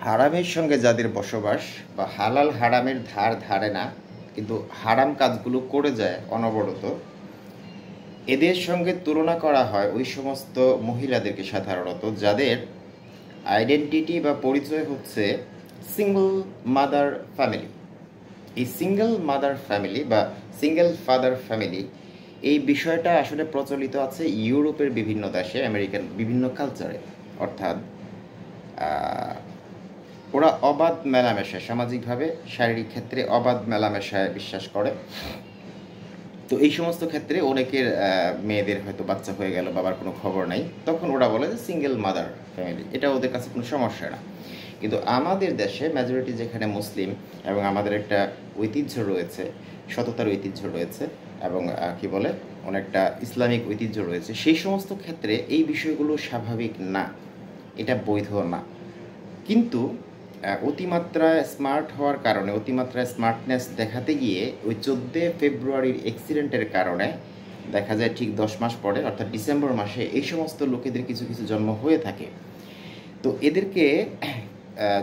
হারামের সঙ্গে যাদের বসবাস বা হালাল হারামের ধার ধারে না, কিন্তু হারাম কাজগুলো করে যায় অনবরত, এদের সঙ্গে তুলনা করা হয় ওই সমস্ত মহিলাদেরকে সাধারণত যাদের আইডেন্টিটি বা পরিচয় হচ্ছে সিঙ্গল মাদার ফ্যামিলি। এই সিঙ্গেল মাদার ফ্যামিলি বা সিঙ্গেল ফাদার ফ্যামিলি, এই বিষয়টা আসলে প্রচলিত আছে ইউরোপের বিভিন্ন দেশে, আমেরিকান বিভিন্ন কালচারে। অর্থাৎ ওরা অবাধ মেলামেশায়, সামাজিকভাবে শারীরিক ক্ষেত্রে অবাধ মেলামেশায় বিশ্বাস করে। তো এই সমস্ত ক্ষেত্রে অনেকের মেয়েদের হয়তো বাচ্চা হয়ে গেল, বাবার কোনো খবর নাই, তখন ওরা বলে যে সিঙ্গেল মাদার ফ্যামিলি, এটা ওদের কাছে কোনো সমস্যা না। কিন্তু আমাদের দেশে মেজরিটি যেখানে মুসলিম, এবং আমাদের একটা ঐতিহ্য রয়েছে, সততার ঐতিহ্য রয়েছে, এবং কি বলে অনেকটা ইসলামিক ঐতিহ্য রয়েছে, সেই সমস্ত ক্ষেত্রে এই বিষয়গুলো স্বাভাবিক না, এটা বৈধ না। কিন্তু অতিমাত্রায় স্মার্ট হওয়ার কারণে, অতিমাত্রায় স্মার্টনেস দেখাতে গিয়ে ওই 14 ফেব্রুয়ারির অ্যাক্সিডেন্টের কারণে দেখা যায় ঠিক 10 মাস পরে, অর্থাৎ ডিসেম্বর মাসে এই সমস্ত লোকেদের কিছু কিছু জন্ম হয়ে থাকে। তো এদেরকে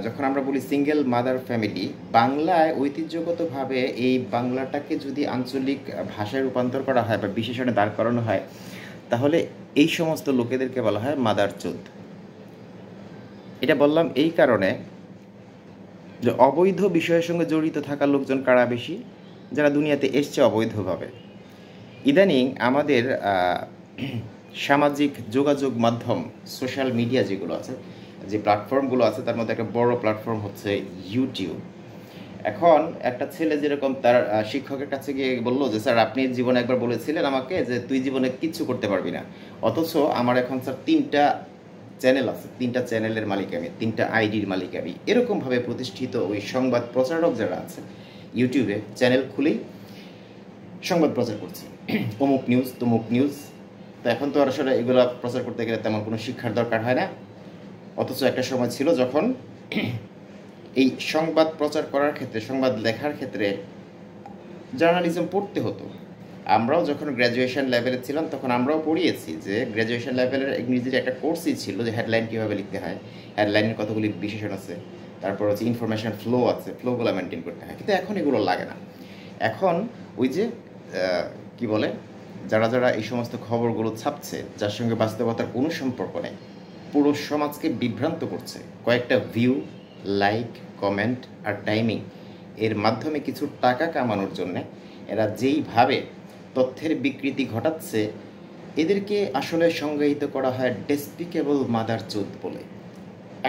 যখন আমরা বলি সিঙ্গেল মাদার ফ্যামিলি, বাংলায় ঐতিহ্যগতভাবে এই বাংলাটাকে যদি আঞ্চলিক ভাষায় রূপান্তর করা হয় বা বিশেষণে দাঁড় করানো হয়, তাহলে এই সমস্ত লোকেদেরকে বলা হয় মাদার চোদ। এটা বললাম এই কারণে যে অবৈধ বিষয়ের সঙ্গে জড়িত থাকা লোকজন কারা বেশি, যারা দুনিয়াতে এসছে অবৈধভাবে। ইদানিং আমাদের সামাজিক যোগাযোগ মাধ্যম, সোশ্যাল মিডিয়া যেগুলো আছে, যে প্ল্যাটফর্মগুলো আছে, তার মধ্যে একটা বড় প্ল্যাটফর্ম হচ্ছে ইউটিউব। এখন একটা ছেলে যেরকম তার শিক্ষকের কাছে গিয়ে বললো যে স্যার, আপনি জীবনে একবার বলেছিলেন আমাকে যে তুই জীবনে কিচ্ছু করতে পারবি না, অথচ আমার এখন স্যার 3টা চ্যানেল আছে, 3টা চ্যানেলের মালিক আমি, 3টা আইডির মালিক আমি। এরকমভাবে প্রতিষ্ঠিত ওই সংবাদ প্রচারক যারা আছে ইউটিউবে চ্যানেল খুলেই সংবাদ প্রচার করছে, অমুক নিউজ তমুক নিউজ। তো এখন তো আর আসলে এগুলো প্রচার করতে গেলে তেমন কোনো শিক্ষার দরকার হয় না। অথচ একটা সময় ছিল যখন এই সংবাদ প্রচার করার ক্ষেত্রে, সংবাদ লেখার ক্ষেত্রে জার্নালিজম পড়তে হতো। আমরাও যখন গ্র্যাজুয়েশন লেভেলে ছিলাম তখন আমরাও পড়িয়েছি যে গ্র্যাজুয়েশন লেভেলের ইংরেজির একটা কোর্সই ছিল যে হেডলাইন কীভাবে লিখতে হয়, হেডলাইনের কতগুলি বিশেষণ আছে, তারপর হচ্ছে ইনফরমেশন ফ্লো আছে, ফ্লোগুলো মেনটেন করতে হয়। কিন্তু এখন এগুলো লাগে না। এখন ওই যে কি বলে, যারা যারা এই সমস্ত খবরগুলো ছাপছে, যার সঙ্গে বাস্তবতার কোনো সম্পর্ক নেই, পুরো সমাজকে বিভ্রান্ত করছে, কয়েকটা ভিউ, লাইক, কমেন্ট আর টাইমিং এর মাধ্যমে কিছু টাকা কামানোর জন্যে এরা যেইভাবে তথ্যের বিকৃতি ঘটাচ্ছে, এদেরকে আসলে সংজ্ঞায়িত করা হয় ডেসপিকেবল মাদারচোদ বলে।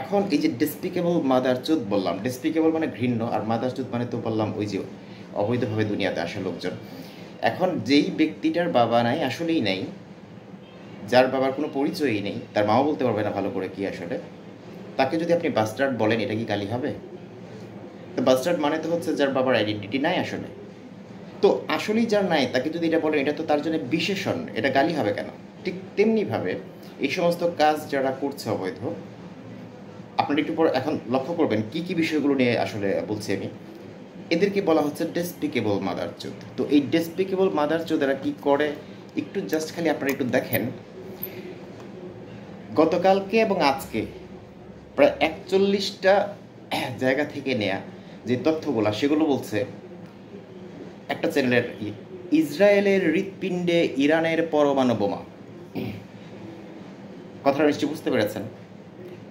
এখন এই যে ডেসপিকেবল মাদারচোদ বললাম, ডেসপিকেবল মানে ঘৃণ্য, আর মাদারচোদ মানে তো বললাম ওই যে অবৈধভাবে দুনিয়াতে আসা লোকজন। এখন যেই ব্যক্তিটার বাবা নাই, আসলেই নাই, যার বাবার কোনো পরিচয়ই নেই, তার মাও বলতে পারবে না ভালো করে কি আসলে, তাকে যদি আপনি বাস্টার্ড বলেন, এটা কি গালি হবে? তো বাস্টার্ড মানে তো হচ্ছে যার বাবার আইডেন্টিটি নাই আসলে। তো আসলেই যার নাই তাকে যদি এটা বলেন, এটা তো তার জন্য বিশেষণ, এটা গালি হবে কেন? ঠিক তেমনিভাবে এই সমস্ত কাজ যারা করছে অবৈধ, আপনারা একটু পর এখন লক্ষ্য করবেন কি কি বিষয়গুলো নিয়ে আসলে বলছি আমি। এদেরকে বলা হচ্ছে ডেসপিকেবল মাদারচোদ। তো এই ডেসপিকেবল মাদারচোদেরা কি করে, একটু জাস্ট খালি আপনারা একটু দেখেন। গতকালকে এবং আজকে প্রায় 41টা জায়গা থেকে নেয়া যে তথ্যগুলো, সেগুলো বলছে একটা চ্যানেলের, ইসরায়েলের হৃৎপিণ্ডে ইরানের পরমাণু বোমা। কথাটা নিশ্চয়ই বুঝতে পেরেছেন।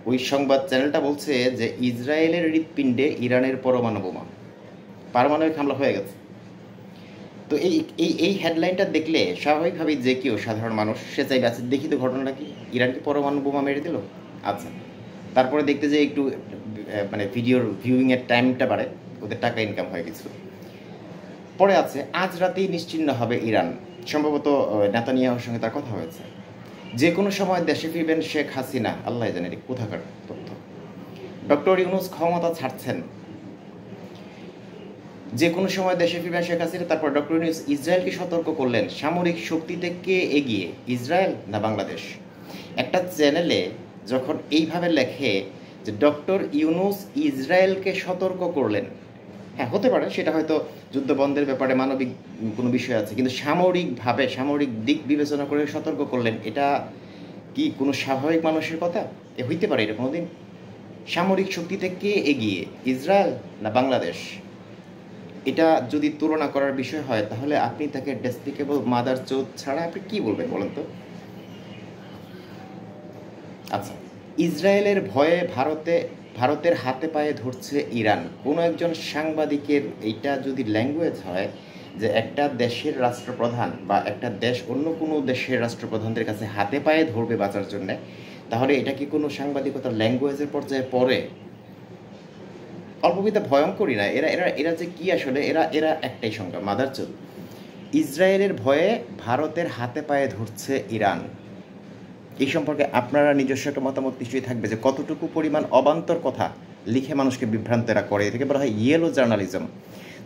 ওই সংবাদ চ্যানেলটা বলছে যে ইসরায়েলের হৃৎপিণ্ডে ইরানের পরমাণু বোমা, পারমাণবিক হামলা হয়ে গেছে। তো এই এই এই হেডলাইনটা দেখলে স্বাভাবিকভাবেই যে কেউ সাধারণ মানুষ সে চাইবে আচ্ছা দেখি তো ঘটনাটা কি, ইরান কি পরমাণু বোমা মেরে দিল? আচ্ছা, তারপরে দেখতে যে একটু মানে ভিডিওর ভিউইংয়ের টাইমটা বাড়ে, ওদের টাকা ইনকাম হয় কিছু। পরে আছে আজ রাতেই নিশ্চিহ্ন হবে ইরান, সম্ভবত নেতানিয়াহুর সঙ্গে তার কথা হয়েছে। যে কোনো সময় দেশে ফিরবেন শেখ হাসিনা, আল্লাহ জানে এটা কোথাকার তথ্য। ডক্টর ইউনূস ক্ষমতা ছাড়ছেন, যে কোনো সময় দেশে ফিরবেন শেখ হাসিনা। তারপর ডক্টর ইউনূস ইসরায়েলকে সতর্ক করলেন, সামরিক শক্তিতে কে এগিয়ে, ইসরায়েল না বাংলাদেশ? একটা চ্যানেলে যখন এইভাবে লেখে যে ডক্টর ইউনূস ইসরায়েলকে সতর্ক করলেন, হ্যাঁ হতে পারে সেটা হয়তো যুদ্ধ বন্ধের ব্যাপারে মানবিক কোনো বিষয় আছে, কিন্তু সামরিকভাবে, সামরিক দিক বিবেচনা করে সতর্ক করলেন, এটা কি কোনো স্বাভাবিক মানুষের কথা? হইতে পারে এটা কোনো দিন? সামরিক শক্তিতে কে এগিয়ে, ইসরায়েল না বাংলাদেশ? এটা যদি তুলনা করার বিষয় হয় তাহলে আপনি তাকে ডেসপিকেবল মাদার চোদ ছাড়া আপনি কি বলবেন বলেন তো? আচ্ছা, ইসরায়েলের ভয়ে ভারতের হাতে পায়ে ধরছে ইরান। কোনো একজন সাংবাদিকের এইটা যদি ল্যাঙ্গুয়েজ হয় যে একটা দেশের রাষ্ট্রপ্রধান বা একটা দেশ অন্য কোনো দেশের রাষ্ট্রপ্রধানদের কাছে হাতে পায়ে ধরবে বাঁচার জন্যে, তাহলে এটা কি কোনো সাংবাদিকতার ল্যাঙ্গুয়েজের পর্যায়ে পড়ে? অল্পবিদ্যা ভয়ঙ্করই না এরা এরা এরা যে কি আসলে, এরা এরা একটাই সংখ্যা, মাদারচোদ। ইসরায়েলের ভয়ে ভারতের হাতে পায়ে ধরছে ইরান। এই সম্পর্কে আপনারা নিজস্ব একটা মতামত নিশ্চয়ই থাকবে যে কতটুকু পরিমাণ অবান্তর কথা লিখে মানুষকে বিভ্রান্ত এরা করে। এটাকে বলা হয় ইয়েলো জার্নালিজম,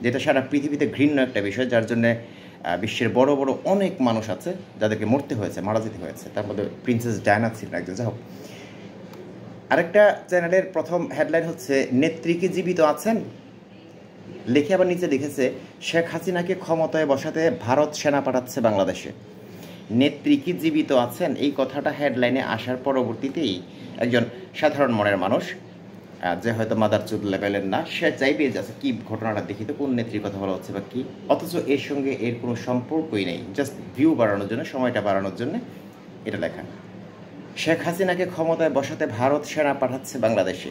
যেটা সারা পৃথিবীতে ঘৃণ্য একটা বিষয়, যার জন্যে বিশ্বের বড় বড় অনেক মানুষ আছে যাদেরকে মরতে হয়েছে, মারা যেতে হয়েছে। তার মধ্যে প্রিন্সেস ডায়ানা ছিলেন একজন। যাই হোক, আরেকটা চ্যানেলের প্রথম হেডলাইন হচ্ছে নেত্রী কি জীবিত আছেন, লিখে আবার নিচে লিখেছে শেখ হাসিনাকে ক্ষমতায় বসাতে ভারত সেনা পাঠাচ্ছে বাংলাদেশে। নেত্রী কি জীবিত আছেন, এই কথাটা হেডলাইনে আসার পরবর্তীতেই একজন সাধারণ মনের মানুষ, যে হয়তো মাদারচোদ লেভেলের না, সে চাইবে যে আচ্ছা কী ঘটনাটা দেখি তো, কোন নেত্রীর কথা বলা হচ্ছে বা কী, অথচ এর সঙ্গে এর কোনো সম্পর্কই নেই, জাস্ট ভিউ বাড়ানোর জন্য, সময়টা বাড়ানোর জন্য এটা লেখা। শেখ হাসিনাকে ক্ষমতায় বসাতে ভারত সেনা পাঠাচ্ছে বাংলাদেশে।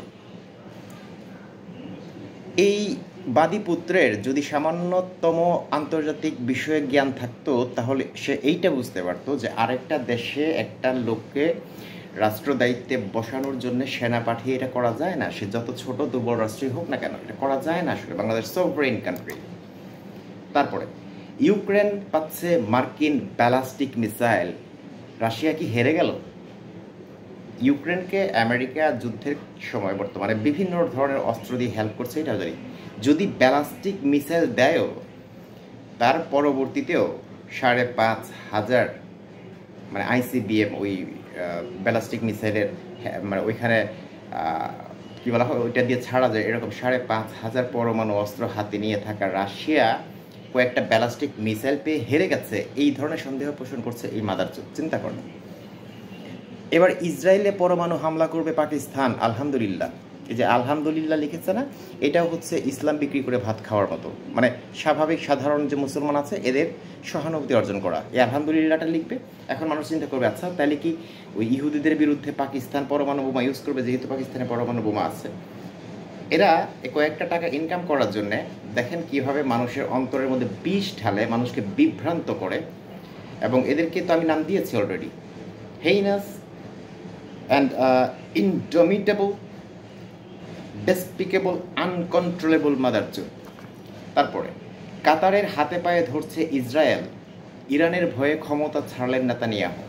এই বাদীপুত্রের যদি সামান্যতম আন্তর্জাতিক বিষয়ে জ্ঞান থাকতো তাহলে সে এইটা বুঝতে পারতো যে আরেকটা দেশে একটা লোককে রাষ্ট্র দায়িত্বে বসানোর জন্য সেনা পাঠিয়ে এটা করা যায় না, সে যত ছোট দুর্বল রাষ্ট্রই হোক না কেন, এটা করা যায় না আসলে। Bangladesh sovereign country. তারপরে ইউক্রেন পাচ্ছে মার্কিন ব্যালাস্টিক মিসাইল। রাশিয়া কি হেরে গেল? ইউক্রেনকে আমেরিকা যুদ্ধের সময় বর্তমানে বিভিন্ন ধরনের অস্ত্র দিয়ে হেল্প করছে, এটা জানি। যদি ব্যালাস্টিক মিসাইল দেয়ও, তার পরবর্তীতেও ৫,৫০০ মানে আইসিবিএম ওই ব্যালাস্টিক মিসাইলের মানে ওইখানে কী বলা হয় ওইটা দিয়ে ছাড়া যায়, এরকম ৫,৫০০ পরমাণু অস্ত্র হাতে নিয়ে থাকা রাশিয়া কয়েকটা ব্যালাস্টিক মিসাইল পেয়ে হেরে গেছে, এই ধরনের সন্দেহ পোষণ করছে এই মাদারচোদ। চিন্তা করেন। এবার ইসরায়েলে পরমাণু হামলা করবে পাকিস্তান, আলহামদুলিল্লাহ। এই যে আলহামদুলিল্লাহ লিখেছে না, এটাও হচ্ছে ইসলাম বিক্রি করে ভাত খাওয়ার মতো, মানে স্বাভাবিক সাধারণ যে মুসলমান আছে এদের সহানুভূতি অর্জন করা। এই আলহামদুলিল্লাহটা লিখবে। এখন মানুষ চিন্তা করবে আচ্ছা তাহলে কি ওই ইহুদিদের বিরুদ্ধে পাকিস্তান পরমাণু বোমা ইউজ করবে, যেহেতু পাকিস্তানে পরমাণু বোমা আছে। এরা কয়েকটা টাকা ইনকাম করার জন্যে দেখেন কিভাবে মানুষের অন্তরের মধ্যে বিষ ঢালে, মানুষকে বিভ্রান্ত করে। এবং এদেরকে তো আমি নাম দিয়েছি already, heinous and indomitable, despicable, uncontrollable মাদারচোদ। তারপরে কাতারের হাতে পায়ে ধরছে ইসরায়েল, ইরানের ভয়ে ক্ষমতা ছাড়লেন নেতানিয়াহু।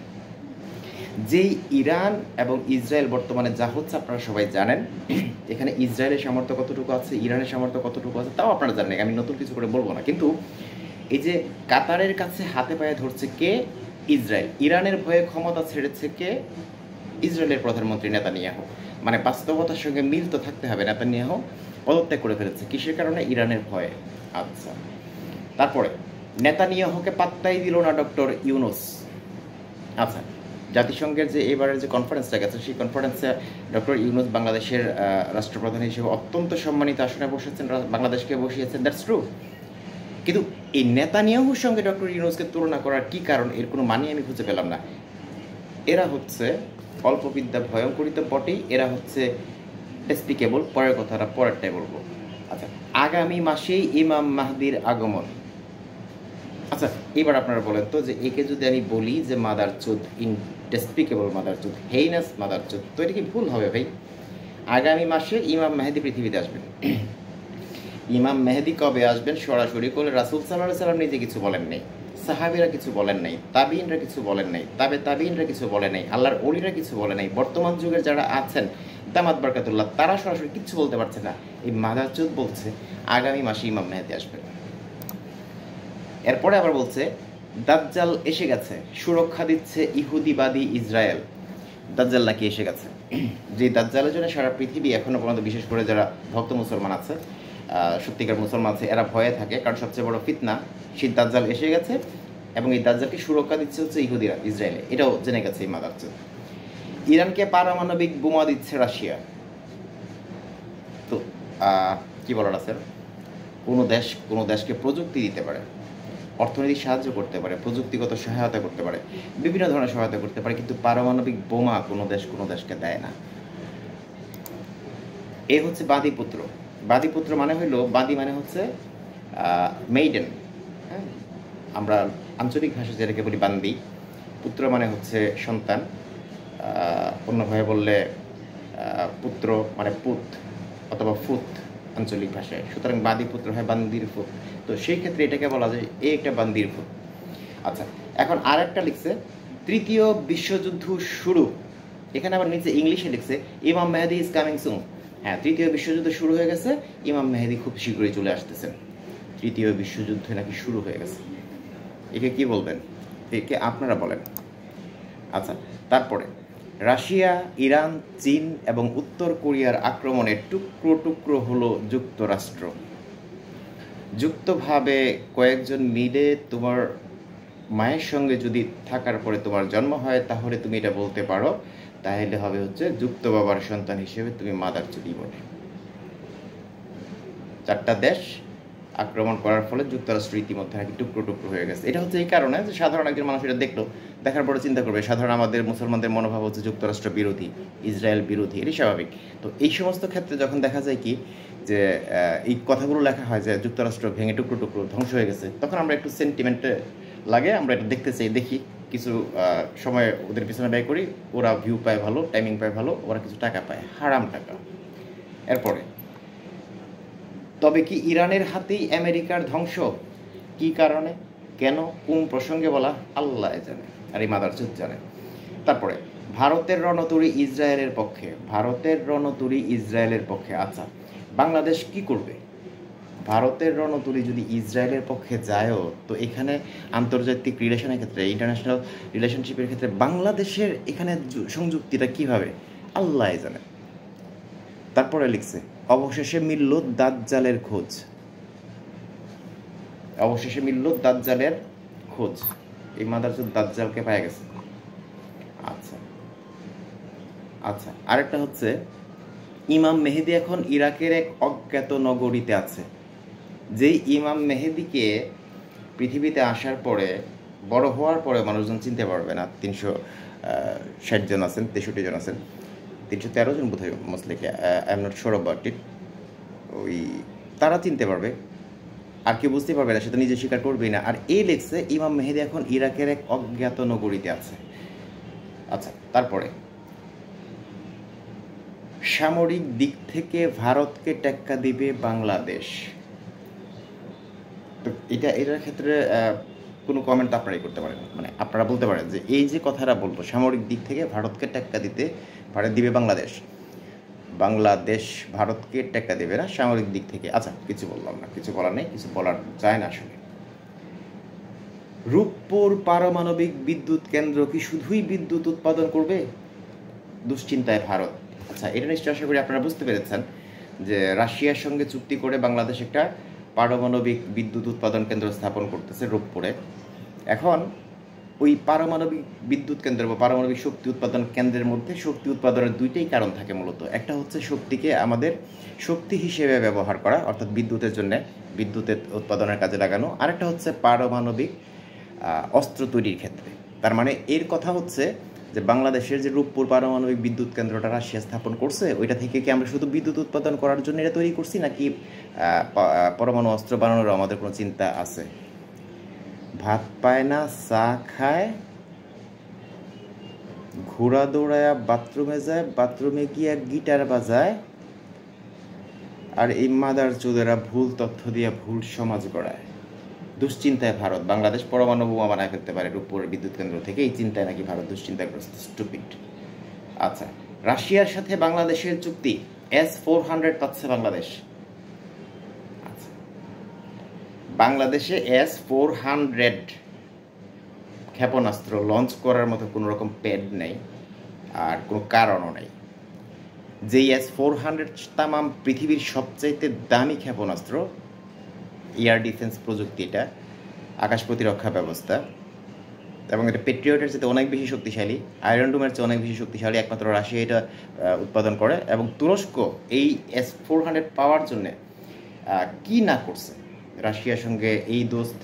যেই ইরান এবং ইসরায়েল বর্তমানে যা হচ্ছে আপনারা সবাই জানেন। এখানে ইসরায়েলের সামর্থ্য কতটুকু আছে, ইরানের সামর্থ্য কতটুকু আছে তাও আপনারা জানেন, আমি নতুন কিছু করে বলবো না। কিন্তু এই যে কাতারের কাছে হাতে পায়ে ধরছে কে, ইসরায়েল। ইরানের ভয়ে ক্ষমতা ছেড়েছে কে, ইসরায়েলের প্রধানমন্ত্রী নেতানিয়াহু। মানে বাস্তবতার সঙ্গে মিল তো থাকতে হবে। নেতানিয়াহু পদত্যাগ করে ফেলেছে কিসের কারণে, ইরানের ভয়ে। আচ্ছা, তারপরে নেতানিয়াহুকে পাত্তাই দিল না ডক্টর ইউনুস। আচ্ছা, জাতিসংঘের যে এবারের যে কনফারেন্সটা গেছে সেই কনফারেন্সে ডক্টর ইউনুস বাংলাদেশের রাষ্ট্রপ্রধান হিসেবে অত্যন্ত সম্মানিত আসনে বসেছেন, বাংলাদেশকে বসিয়েছেন, দ্যাটস ট্রু। কিন্তু এই নেতানিয়াহুর সঙ্গে ডক্টর ইউনুসকে তুলনা করার কি কারণ, এর কোনো মানে আমি খুঁজে পেলাম না। এরা হচ্ছে অল্পবিদ্যা ভয়ঙ্করিত বটেই, এরা হচ্ছে ডেসপিকেবল। পরের কথাটা পরেরটাই বলবো। আচ্ছা, আগামী মাসেই ইমাম মাহদির আগমন। আচ্ছা, এবার আপনারা বলেন তো যে একে যদি আমি বলি যে মাদারচোদ, ডেসপিকেবল মাদারচোদ, হেইনাস মাদারচোদ, তো এটা কি ভুল হবে ভাই? আগামী মাসে ইমাম মেহেদি পৃথিবীতে আসবেন। ইমাম মেহেদি কবে আসবেন সরাসরি করে রাসূল সাল্লাল্লাহু আলাইহি ওয়াসাল্লাম নিজে কিছু বলেন নাই, সাহাবীরা কিছু বলেন নাই, তাবিইনরা কিছু বলেন নাই, তাবিইনরা কিছু বলেন নাই, আল্লাহর ওলিরা কিছু বলেন নাই, বর্তমান যুগের যারা আছেন দামাত বারকাতুল্লাহ তারা সরাসরি কিচ্ছু বলতে পারছে না। এই মাদারচোদ বলছে আগামী মাসে ইমাম মেহেদি আসবেন। এরপরে আবার বলছে দাজ্জাল এসে গেছে, সুরক্ষা দিচ্ছে ইহুদিবাদী ইসরায়েল। দাজ্জাল নাকি এসে গেছে, যে দাজ্জালের জন্য সারা পৃথিবী এখনো পর্যন্ত, বিশেষ করে যারা ভক্ত মুসলমান আছে, সত্যিকার মুসলমান আছে, এরা ভয়ে থাকে, কারণ সবচেয়ে বড় ফিতনা সেই দাজ্জাল এসে গেছে এবং এই দাজ্জালকে সুরক্ষা দিচ্ছে হচ্ছে ইহুদিরা, ইসরায়েলে। এটাও জেনে গেছে এই মাদারচোদ। ইরানকে পারমাণবিক বোমা দিচ্ছে রাশিয়া। কী বলার আছে, কোনো দেশকে প্রযুক্তি দিতে পারে, অর্থনৈতিক সাহায্য করতে পারে, প্রযুক্তিগত সহায়তা করতে পারে, বিভিন্ন ধরনের সহায়তা করতে পারে, কিন্তু পারমাণবিক বোমা কোনো দেশকে দেয় না। এ হচ্ছে বাদীপুত্র। বাদীপুত্র মানে হইল, বাদী মানে হচ্ছে মেইডেন, হ্যাঁ, আমরা আঞ্চলিক ভাষা যেটাকে বলি বান্দি। পুত্র মানে হচ্ছে সন্তান, অন্যভাবে বললে পুত্র মানে পুত অথবা ফুত আঞ্চলিক ভাষায়। সুতরাং বাদীপুত্র হয় বান্দির ফুত। তো সেই ক্ষেত্রে এটাকে বলা যায় এই একটা বান্দির ফুত। আচ্ছা, এখন আর একটা লিখছে তৃতীয় বিশ্বযুদ্ধ শুরু। এখানে আবার নিচে ইংলিশে লিখছে ইমাম মেহেদি ইজ কামিং সুন। হ্যাঁ, তৃতীয় বিশ্বযুদ্ধ শুরু হয়ে গেছে, ইমাম মেহেদি খুব শীঘ্রই চলে আসতেছেন। তৃতীয় বিশ্বযুদ্ধ নাকি শুরু হয়ে গেছে, একে কি বলবেন? একে আপনারা বলেন। আচ্ছা, তারপরে রাশিয়া, ইরান, চীন এবং উত্তর কোরিয়ার আক্রমণে টুকরো টুকরো হলো যুক্তরাষ্ট্র। যুক্তভাবে কয়েকজন মিলে তোমার মায়ের সঙ্গে যদি থাকার পরে তোমার জন্ম হয়, তাহলে তুমি এটা বলতে পারো, তাহলে হবে হচ্ছে যুক্ত বাবার সন্তান হিসেবে তুমি মাদার চুদি বলে। 4টা দেশ আক্রমণ করার ফলে যুক্তরাষ্ট্র ইতিমধ্যে নাকি টুকরো টুকরো হয়ে গেছে। এটা হচ্ছে এই কারণে যে সাধারণ একজন মানুষ এটা দেখলো, দেখার পরে চিন্তা করবে, সাধারণ আমাদের মুসলমানদের মনোভাব হচ্ছে যুক্তরাষ্ট্র বিরোধী, ইসরায়েল বিরোধী, এটাই স্বাভাবিক। তো এই সমস্ত ক্ষেত্রে যখন দেখা যায় কি যে এই কথাগুলো লেখা হয় যে যুক্তরাষ্ট্র ভেঙে টুকরো টুকরো ধ্বংস হয়ে গেছে, তখন আমরা একটু সেন্টিমেন্টে লাগে, আমরা এটা দেখতে চাই, দেখি কিছু সময় ওদের পিছনে ব্যয় করি, ওরা ভিউ পায় ভালো, টাইমিং পায় ভালো, ওরা কিছু টাকা পায়, হারাম টাকা। এরপরে তবে কি ইরানের হাতেই আমেরিকার ধ্বংস? কি কারণে, কেন, কোন প্রসঙ্গে বলা, আল্লাহ জানে, আর এই মাদারচোদ জানে। তারপরে ভারতের রণতরী ইসরায়েলের পক্ষে, ভারতের রণতরী ইসরায়েলের পক্ষে। আচ্ছা, বাংলাদেশ কি করবে? ভারতের রণতরী যদি ইসরায়েলের পক্ষে যায়ও, তো এখানে আন্তর্জাতিক রিলেশনের ক্ষেত্রে, ইন্টারন্যাশনাল রিলেশনশিপের ক্ষেত্রে বাংলাদেশের এখানে সংযুক্তিটা কীভাবে, আল্লাহ জানে। তারপরে লিখছে অবশেষে মিলল দাজ্জালের খোঁজ। অবশেষে মিলল দাজ্জালের খোঁজ, এই মাদারচোদ দাজ্জালকে পাওয়া গেছে। আচ্ছা আচ্ছা, আরেকটা হচ্ছে ইমাম মেহেদি এখন ইরাকের এক অজ্ঞাত নগরীতে আছে। যেই ইমাম মেহেদিকে পৃথিবীতে আসার পরে, বড় হওয়ার পরে মানুষজন চিনতে পারবে না। 360 জন আছেন, 63 জন আছেন, 313 জন বোধ হয় মোস্টলিকে, I am not sure about it. ওই তারা চিনতে পারবে, আর কেউ বুঝতে পারবে না, সে তো নিজে স্বীকার করবেই না। আর এই লেখছে ইমাম মেহেদি এখন ইরাকের এক অজ্ঞাত নগরীতে আছে। আচ্ছা, তারপরে সামরিক দিক থেকে ভারতকে টেক্কা দিবে বাংলাদেশ। তো এটার ক্ষেত্রে কোনো কমেন্ট আপনারাই করতে পারেন, মানে আপনারা বলতে পারেন যে এই যে কথাটা বলবো, সামরিক দিক থেকে ভারতকে টেক্কা দিবে বাংলাদেশ। বাংলাদেশ ভারতকে টেক্কা দেবে না সামরিক দিক থেকে। আচ্ছা, কিছু বললাম না, কিছু বলার নেই, কিছু বলার যায় না আসলে। রূপপুর পারমাণবিক বিদ্যুৎ কেন্দ্র কি শুধুই বিদ্যুৎ উৎপাদন করবে? দুশ্চিন্তায় ভারত। আচ্ছা, এটা নিশ্চয় আশা করি আপনারা বুঝতে পেরেছেন যে রাশিয়ার সঙ্গে চুক্তি করে বাংলাদেশ একটা পারমাণবিক বিদ্যুৎ উৎপাদন কেন্দ্র স্থাপন করতেছে রূপপুরে। এখন ওই পারমাণবিক বিদ্যুৎ কেন্দ্র বা পারমাণবিক শক্তি উৎপাদন কেন্দ্রের মধ্যে শক্তি উৎপাদনের দুইটাই কারণ থাকে মূলত। একটা হচ্ছে শক্তিকে আমাদের শক্তি হিসেবে ব্যবহার করা, অর্থাৎ বিদ্যুতের জন্য, বিদ্যুতের উৎপাদনের কাজে লাগানো। আরেকটা হচ্ছে পারমাণবিক অস্ত্র তৈরির ক্ষেত্রে। তার মানে এর কথা হচ্ছে যে বাংলাদেশের যে রূপপুর পারমাণবিক বিদ্যুৎ কেন্দ্রটা রাশিয়া স্থাপন করছে, ওইটা থেকে কি আমরা শুধু বিদ্যুৎ উৎপাদন করার জন্য এটা তৈরি করছি, নাকি পরমাণু অস্ত্র বানানোর আমাদের কোনো চিন্তা আছে? ভাত পায় না, চা খায়, ঘোড়া দৌড়ায় বাথরুমে যায়, বাথরুমে গিয়ে গিটার বাজায়, আর এই মাদার চোদেরা ভুল তথ্য দিয়ে ভুল সমাজ গড়ায়। দুশ্চিন্তায় ভারত, বাংলাদেশ পরমাণু বোমা বানায় ফেলতে পারে রূপপুরের বিদ্যুৎ কেন্দ্র থেকে, এই চিন্তায় নাকি ভারত দুশ্চিন্তাগ্রস্ত, স্টুপিড। আচ্ছা, রাশিয়ার সাথে বাংলাদেশের চুক্তি, S-400 পাচ্ছে বাংলাদেশ। আচ্ছা, বাংলাদেশে S-400 ক্ষেপণাস্ত্র লঞ্চ করার মতো কোনো রকম প্যাড নেই, আর কোনো কারণও নেই। যেই S-400 তামাম পৃথিবীর সবচাইতে দামি ক্ষেপণাস্ত্র, এয়ার ডিফেন্স প্রযুক্তি, এটা আকাশ প্রতিরক্ষা ব্যবস্থা, এবং এটা পেট্রিয়টের চেয়ে অনেক বেশি শক্তিশালী, আয়রন ডোমের চেয়ে অনেক বেশি শক্তিশালী। একমাত্র রাশিয়া এটা উৎপাদন করে। এবং তুরস্ক এই S-400 পাওয়ার জন্যে কি না করছে, রাশিয়ার সঙ্গে এই দোস্ত,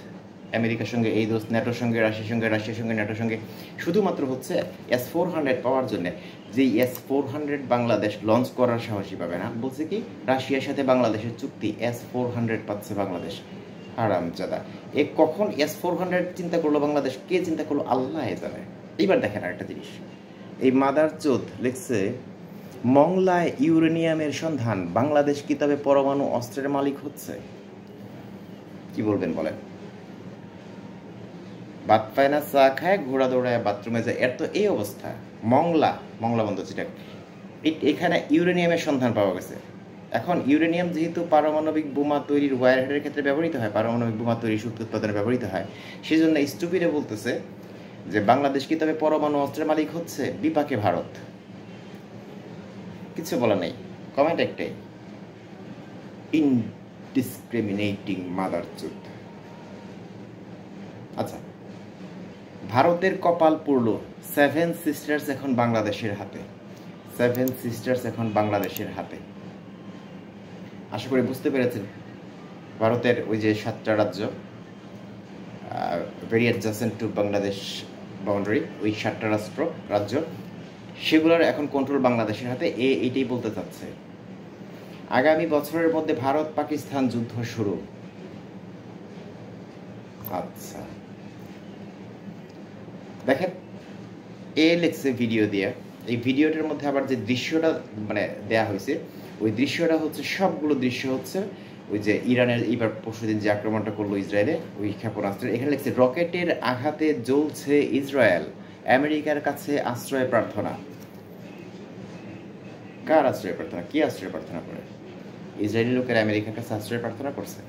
আমেরিকার সঙ্গে এই দোস্ত, ন্যাটোর সঙ্গে রাশিয়ার সঙ্গে, রাশিয়ার সঙ্গে ন্যাটোর সঙ্গে, শুধুমাত্র হচ্ছে S-400 পাওয়ার জন্য। যেই S-400 বাংলাদেশ লঞ্চ করার সাহসী পাবে না, বলছে কি রাশিয়ার সাথে বাংলাদেশের চুক্তি, S-400 পাচ্ছে বাংলাদেশ। হারামজাদা, এ কখন S-400 চিন্তা করলো বাংলাদেশ, কে চিন্তা করলো আল্লাহ জানে। এইবার দেখেন আরেকটা জিনিস, এই মাদার চোদ লিখছে মংলায় ইউরেনিয়ামের সন্ধান, বাংলাদেশ কি তবে পরমাণু অস্ত্রের মালিক হচ্ছে? কি বলবেন বলেন? ভাত পায় না, চা খায়, ঘোড়া দৌড়ায় বাথরুমে যায়, এর তো এই অবস্থা। মংলা বন্ধ চিটাক, এখানে ইউরেনিয়ামের সন্ধান পাওয়া গেছে। এখন ইউরেনিয়াম যেহেতু পারমাণবিক বোমা তৈরির ওয়ারহেডের ক্ষেত্রে ব্যবহৃত হয়, পারমাণবিক বোমা তৈরি শক্তি উৎপাদনে ব্যবহৃত হয়, সেই জন্য স্টুপিডে বলতেছে যে বাংলাদেশ কি তবে পরমাণু অস্ত্রের মালিক হচ্ছে? বিপাকে ভারত। কিছু বলা নেই, কমেন্ট একটাই, ইনডিসক্রিমিনেটিং মাদারচোদ। আচ্ছা, ভারতের কপাল পড়ল, 7 সিস্টার্স এখন বাংলাদেশের হাতে। 7 সিস্টার্স এখন বাংলাদেশের হাতে। আশা করি বুঝতে পেরেছেন। ভারতের ওই যে 7টা রাজ্য, very adjacent to Bangladesh boundary, ওই 7টা রাজ্য, সেগুলোর এখন কন্ট্রোল বাংলাদেশের হাতে। এইটাই বলতে চাচ্ছে আগামী বছরের মধ্যে ভারত পাকিস্তান যুদ্ধ শুরু। আচ্ছা দেখেন, লিখছে ভিডিও দিয়ে, এই ভিডিওটার মধ্যে আবার যে দৃশ্যটা মানে দেয়া হয়েছে, ওই দৃশ্যটা হচ্ছে, সবগুলো দৃশ্য হচ্ছে ওই যে ইরানের এইবার পরশুদিন যে আক্রমণটা করলো ইসরায়েলে, ওই ক্ষেপণাস্ত্রের। এখানে লিখছে রকেটের আঘাতে জ্বলছে ইসরায়েল, আমেরিকার কাছে আশ্রয় প্রার্থনা। কার আশ্রয় প্রার্থনা? কি আশ্রয় প্রার্থনা করে? ইসরায়েলি লোকের আমেরিকার কাছে আশ্রয় প্রার্থনা করছে।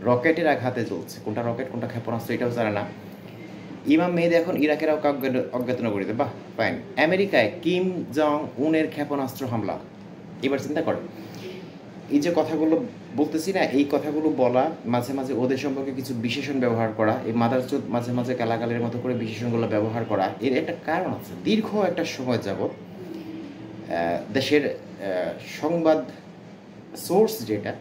রকেটের আঘাতে জ্বলছে, কোনটা রকেট কোনটা ক্ষেপণাস্ত্র এটাও জানে না। ইমাম মেহেদী এখন ইরাকের অজ্ঞাতনাগরিতে। বাহ, ফাইন। আমেরিকায় কিম জং উনের ক্ষেপণাস্ত্র হামলা। এবার চিন্তা করেন, এই যে কথাগুলো বলতেছি না, এই কথাগুলো বলা, মাঝে মাঝে ওদের সম্পর্কে কিছু বিশেষণ ব্যবহার করা, এই মাদারচোদ মাঝে মাঝে কালাকালের মতো করে বিশেষণগুলো ব্যবহার করা, এর একটা কারণ আছে। দীর্ঘ একটা সময় যাবৎ দেশের সংবাদ সোর্স যেটা,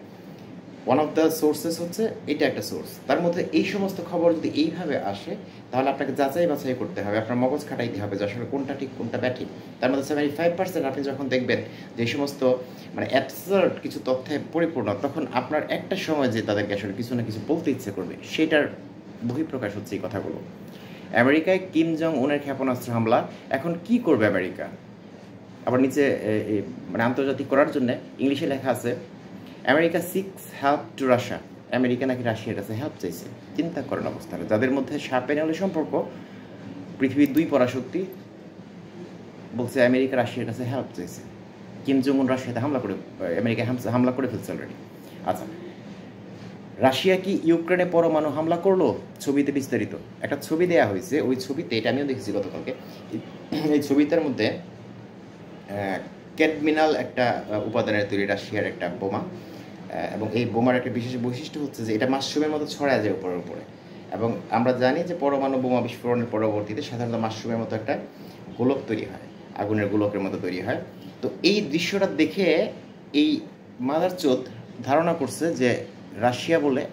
ওয়ান অফ দ্য সোর্সেস হচ্ছে এটা একটা সোর্স, তার মধ্যে এই সমস্ত খবর যদি এইভাবে আসে, তাহলে আপনাকে যাচাই বাছাই করতে হবে, আপনার মগজ খাটাইতে হবে যে আসলে কোনটা ঠিক কোনটা ব্যাঠিক। তার মধ্যে 75% আপনি যখন দেখবেন যে এই সমস্ত মানে অ্যাবসার্ড কিছু তথ্যে পরিপূর্ণ, তখন আপনার একটা সময় যে তাদেরকে আসলে কিছু না কিছু বলতে ইচ্ছে করবে, সেটার বহিঃপ্রকাশ হচ্ছে এই কথাগুলো। আমেরিকায় কিম জং উনের ক্ষেপণাস্ত্র হামলা। এখন কি করবে আমেরিকা? আবার নিচে মানে আন্তর্জাতিক করার জন্য ইংলিশে লেখা আছে America six help to Russia. America নাকি রাশিয়ার কাছে হেল্প চাইছে। চিন্তা করেন অবস্থানে, যাদের মধ্যে সাপে নেওয়ালে সম্পর্ক, পৃথিবীর 2 পরাশক্তি, বলছে আমেরিকা রাশিয়ার কাছে হেল্প চাইছে। কিম জং উন রাশিয়াতে আমেরিকা হামলা করে ফেলছে অলরেডি। আচ্ছা, রাশিয়া কি ইউক্রেনে পরমাণু হামলা করলো? ছবিতে বিস্তারিত একটা ছবি দেওয়া হয়েছে। ওই ছবিতে, এটা আমিও দেখেছি গতকালকে, এই ছবিটার মধ্যে ক্যাডমিনাল একটা উপাদানের তৈরি রাশিয়ার একটা বোমা, এবং এই বোমার একটা বিশেষ বৈশিষ্ট্য হচ্ছে যে এটা মাশরুমের মতো ছড়ায় যায় উপরের উপরে। এবং আমরা জানি যে পরমাণু বোমা বিস্ফোরণের পরবর্তীতে সাধারণত মাশরুমের মতো একটা গোলক তৈরি হয়, আগুনের গোলকের মতো তৈরি হয়। তো এই দৃশ্যটা দেখে এই মাদারচোদ ধারণা করছে যে রাশিয়া বলে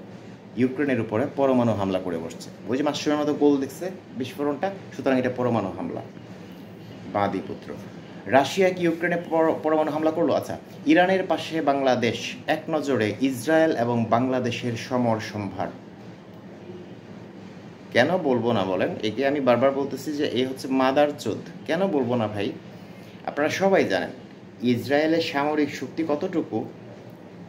ইউক্রেনের উপরে পরমাণু হামলা করে বসছে। ওই যে মাশরুমের মতো গোল দেখছে বিস্ফোরণটা, সুতরাং এটা পরমাণু হামলা। বাদী পুত্র। রাশিয়া কি ইউক্রেনে পরমাণু হামলা করলো? আচ্ছা, ইরানের পাশে বাংলাদেশ, এক নজরে ইসরায়েল এবং বাংলাদেশের সমর সম্ভার। কেন বলবো না বলেন? একে আমি বারবার বলতেছি যে এই হচ্ছে মাদারচোদ। কেন বলবো না ভাই? আপনারা সবাই জানেন ইসরায়েলের সামরিক শক্তি কতটুকু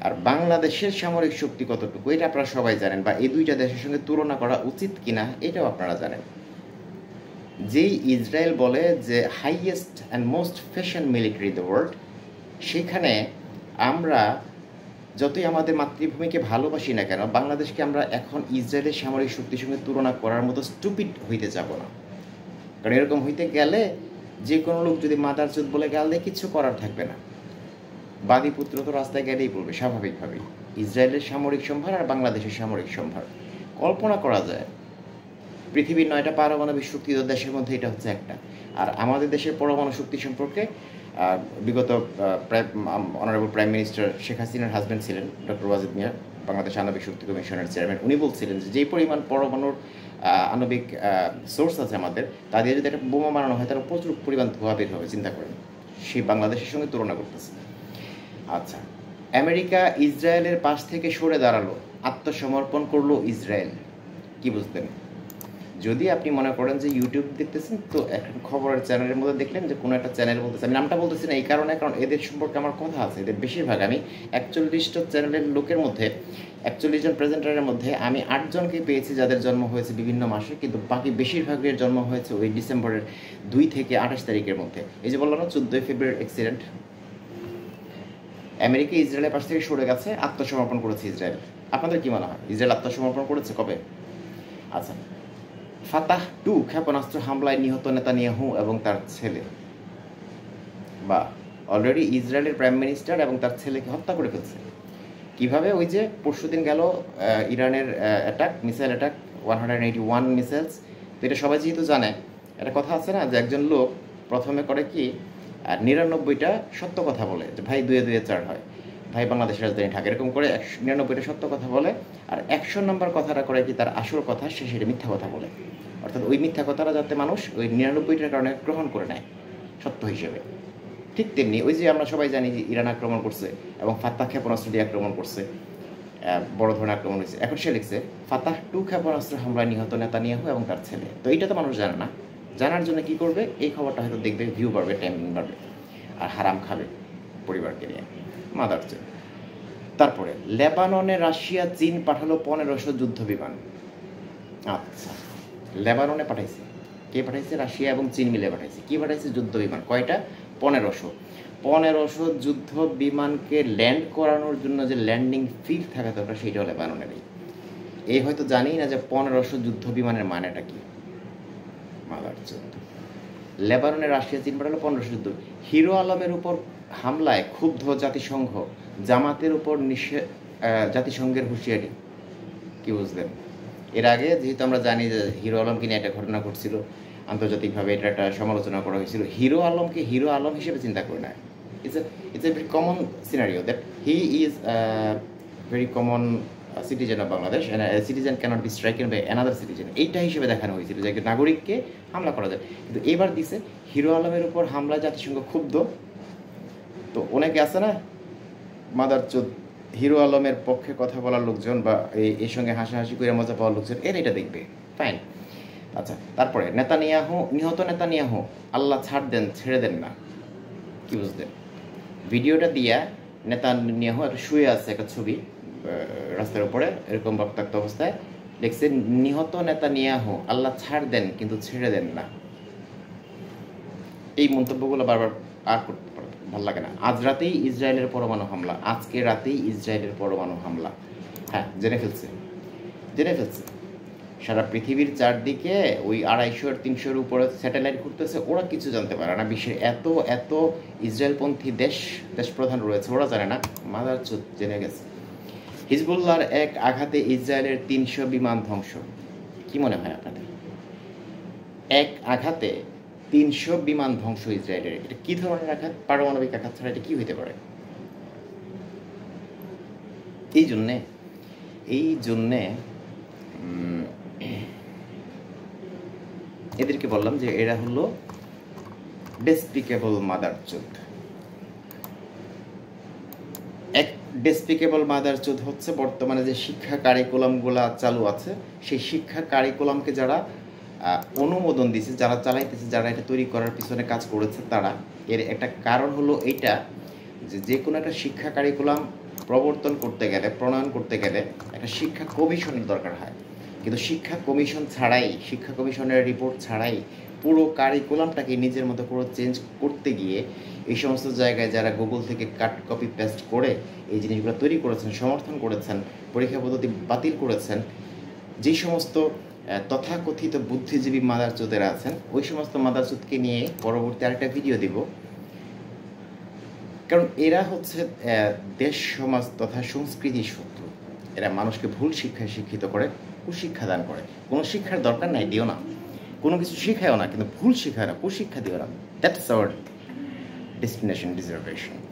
আর বাংলাদেশের সামরিক শক্তি কতটুকু, এটা আপনারা সবাই জানেন। বা এই দুইটা দেশের সঙ্গে তুলনা করা উচিত কিনা এটাও আপনারা জানেন। যেই ইসরায়েল বলে যে highest and most fashion military the world, সেখানে আমরা যতই আমাদের মাতৃভূমিকে ভালোবাসি না কেন, বাংলাদেশকে আমরা এখন ইসরায়েলের সামরিক শক্তির সঙ্গে তুলনা করার মতো স্টুপিড হইতে যাব না। কারণ এরকম হইতে গেলে যে কোনো লোক যদি মাদারচোদ বলে গাল দেয়, কিছু করার থাকবে না। বাদী পুত্র তো রাস্তায় গেলেই পড়বে স্বাভাবিকভাবেই। ইসরায়েলের সামরিক সম্ভার আর বাংলাদেশের সামরিক সম্ভার কল্পনা করা যায়। পৃথিবীর 9টা পারমাণবিক শক্তিধর দেশের মধ্যে এটা হচ্ছে একটা। আর আমাদের দেশের পরমাণু শক্তি সম্পর্কে বিগত অনারেবল প্রাইম মিনিস্টার শেখ হাসিনার হাজব্যান্ড ছিলেন ডক্টর ওয়াজিদ মিয়া, বাংলাদেশ আণবিক শক্তি কমিশনের চেয়ারম্যান। উনি বলছিলেন যে যেই পরিমাণ পরমাণুর আণবিক সোর্স আছে আমাদের, তাদের যদি একটা বোমা বানানো হয় তারা প্রচুর পরিমাণ ধোঁয়া বের হবে, চিন্তা করেন। সেই বাংলাদেশের সঙ্গে তুলনা করতেছে। আচ্ছা, আমেরিকা ইসরায়েলের পাশ থেকে সরে দাঁড়ালো, আত্মসমর্পণ করলো ইসরায়েল। কি বুঝলেন? যদি আপনি মনে করেন যে ইউটিউব দেখতেছেন, তো একটা খবরের চ্যানেলের মধ্যে দেখলেন যে কোনো একটা চ্যানেল বলতেছে, আমি নামটা বলতেছি না এই কারণে, কারণ এদের সম্পর্কে আমার কথা আছে। এদের বেশিরভাগ, আমি 41টা চ্যানেলের লোকের মধ্যে, 41 জন প্রেজেন্টারের মধ্যে আমি 8 জনকে পেয়েছি যাদের জন্ম হয়েছে বিভিন্ন মাসে, কিন্তু বাকি বেশিরভাগের জন্ম হয়েছে ওই ডিসেম্বরের 2 থেকে 28 তারিখের মধ্যে। এই যে বললাম না 14 ফেব্রুয়ারি অ্যাক্সিডেন্ট। আমেরিকা ইসরায়েলের পাশ থেকে সরে গেছে, আত্মসমর্পণ করেছে ইসরায়েল। আপনাদের কি মনে হয় ইসরায়েল আত্মসমর্পণ করেছে কবে? আচ্ছা, ফাতাহ 2 ক্ষেপণাস্ত্র হামলায় নিহত নেতানিয়াহু এবং তার ছেলে। বা অলরেডি ইসরায়েলের প্রাইম মিনিস্টার এবং তার ছেলেকে হত্যা করে ফেলছে। কিভাবে? ওই যে পরশুদিন গেল ইরানের অ্যাটাক, মিসাইল অ্যাটাক, 181 মিসাইলস। তো এটা সবাই যেহেতু জানে, একটা কথা আছে না যে একজন লোক প্রথমে করে কি 99টা সত্য কথা বলে, যে ভাই 2 এ 2 4 হয়, ভাই বাংলাদেশের রাজধানী ঢাকা, এরকম করে 99টা সত্য কথা বলে, আর 100 নম্বর কথাটা করে কি তার আসল কথা, সে সেটা মিথ্যা কথা বলে। অর্থাৎ ওই মিথ্যা কথাটা যাতে মানুষ ওই 99টার কারণে গ্রহণ করে নেয় সত্য হিসেবে। ঠিক তেমনি ওই যে আমরা সবাই জানি যে ইরান আক্রমণ করছে এবং ফাতাহ ক্ষেপণাস্ত্র দিয়ে আক্রমণ করছে, বড় ধরনের আক্রমণ হয়েছে। এখন সে লিখছে ফাতাহ 2 ক্ষেপণাস্ত্র হামলায় নিহত নেতানিয়াহু এবং তার ছেলে। তো এইটা তো মানুষ জানে না। জানার জন্য কি করবে? এই খবরটা হয়তো দেখবে, ভিউ বাড়বে, টাইম বাড়বে, আর হারাম খাবে পরিবারকে নিয়ে, মাদার চোদ। তারপরে লেবাননে রাশিয়া চীন পাঠালো 1500 যুদ্ধ বিমান। আচ্ছা, লেবাননে পাঠাইছে, কে পাঠাইছে? রাশিয়া এবং চীন মিলে পাঠাইছে। কি পাঠাইছে? যুদ্ধ বিমান। কয়টা? 1500 যুদ্ধ বিমানকে ল্যান্ড করানোর জন্য যে ল্যান্ডিং ফিল্ড থাকা দরকার, সেইটাও লেবাননে নেই। এই হয়তো জানি না যে 1500 যুদ্ধ বিমানের মানেটা কি। মাদার চোদ। লেবাননে রাশিয়া চীন পাঠালো 1500 যুদ্ধ। হিরো আলমের উপর হামলায় ক্ষুব্ধ জাতিসংঘ, জামাতের উপর জাতিসংঘের হুঁশিয়ারি। কি বুঝলেন? এর আগে যেহেতু আমরা জানি যে হিরো আলমকে নিয়ে একটা ঘটনা ঘটছিল, আন্তর্জাতিকভাবে এটা একটা সমালোচনা করা হয়েছিল। হিরো আলমকে হিরো আলম হিসেবে চিন্তা করে না। It's a very common scenario that he is very common citizen of Bangladesh, citizen cannot be stricken by another citizen, এইটা হিসেবে দেখানো হয়েছিল যে একটা নাগরিককে হামলা করা যায়। কিন্তু এবার দিছে হিরো আলমের উপর হামলা, জাতিসংঘ ক্ষুব্ধ। তো অনেকে আছে না মাদার চোদ, হিরো আলমের পক্ষে কথা বলার লোকজন বা এর সঙ্গে হাসাহাসি করে মজা পাওয়ার লোকজন, এর এটা দেখবে, ফাইন। আচ্ছা, তারপরে নেতানিয়াহু, নিহত নেতানিয়াহু, আল্লাহ ছাড় দেন, ছেড়ে দেন না। কি বুঝলেন? ভিডিওটা দিয়া নেতানিয়াহু একটা শুয়ে আছে, একটা ছবি রাস্তার উপরে, এরকম রক্তাক্ত অবস্থায়, লিখছে নিহত নেতানিয়াহু, আল্লাহ ছাড় দেন কিন্তু ছেড়ে দেন না। এই মন্তব্যগুলো বারবার আর করতে পারে, ভালো লাগে না। আজ রাতেই ইসরায়েলের পরমাণু হামলা, আজকে রাতেই ইসরায়েলের পরমাণু হামলা। হ্যাঁ, জেনে ফেলছে। সারা পৃথিবীর চারদিকে ওই 250-300-র উপরে স্যাটেলাইট ঘুরতেছে, ওরা কিছু জানতে পারে না। বিশ্বের এত এত ইসরায়েলপন্থী দেশ প্রধান রয়েছে, ওরা জানে না। মাদার চোদ জেনে গেছে। হিজবুল্লাহর এক আঘাতে ইসরায়েলের 300 বিমান ধ্বংস। কি মনে হয় আপনাদের? এক আঘাতে 300 বিমান ধ্বংস ইসরায়েলের, এটা কি ধরনের আঘাত? পারমাণবিক আঘাত ছাড়া এটা কি হইতে পারে? এই জন্যে এদেরকে বললাম যে এরা হলো ডেসপিকেবল মাদারচোদ। এক ডেসপিকেবল মাদারচোদ হচ্ছে বর্তমানে যে শিক্ষা কারিকুলামগুলো চালু আছে, সেই শিক্ষা কারিকুলামকে যারা অনুমোদন দিয়েছে, যারা চালাইতেছে, যারা এটা তৈরি করার পিছনে কাজ করেছে, তারা। এর একটা কারণ হলো এইটা যে কোনো একটা শিক্ষা কারিকুলাম প্রবর্তন করতে গেলে, প্রণয়ন করতে গেলে একটা শিক্ষা কমিশনের দরকার হয়। কিন্তু শিক্ষা কমিশন ছাড়াই, শিক্ষা কমিশনের রিপোর্ট ছাড়াই পুরো কারিকুলামটাকে নিজের মতো পুরো চেঞ্জ করতে গিয়ে এই সমস্ত জায়গায় যারা গুগল থেকে কাট কপি পেস্ট করে এই জিনিসগুলো তৈরি করেছেন, সমর্থন করেছেন, পরীক্ষা পদ্ধতি বাতিল করেছেন, যেই সমস্ত তথাকথিত বুদ্ধিজীবী মাদারচোদেরা আছেন, ওই সমস্ত মাদারচোদকে নিয়ে পরবর্তী আরেকটা ভিডিও দিব। কারণ এরা হচ্ছে দেশ, সমাজ তথা সংস্কৃতির শত্রু। এরা মানুষকে ভুল শিক্ষায় শিক্ষিত করে, কুশিক্ষা দান করে। কোনো শিক্ষার দরকার নাই, দিও না। কোনো কিছু শিখায়ও না, কিন্তু ভুল শিখায় না, কুশিক্ষা দিও না। That's our destination reservation.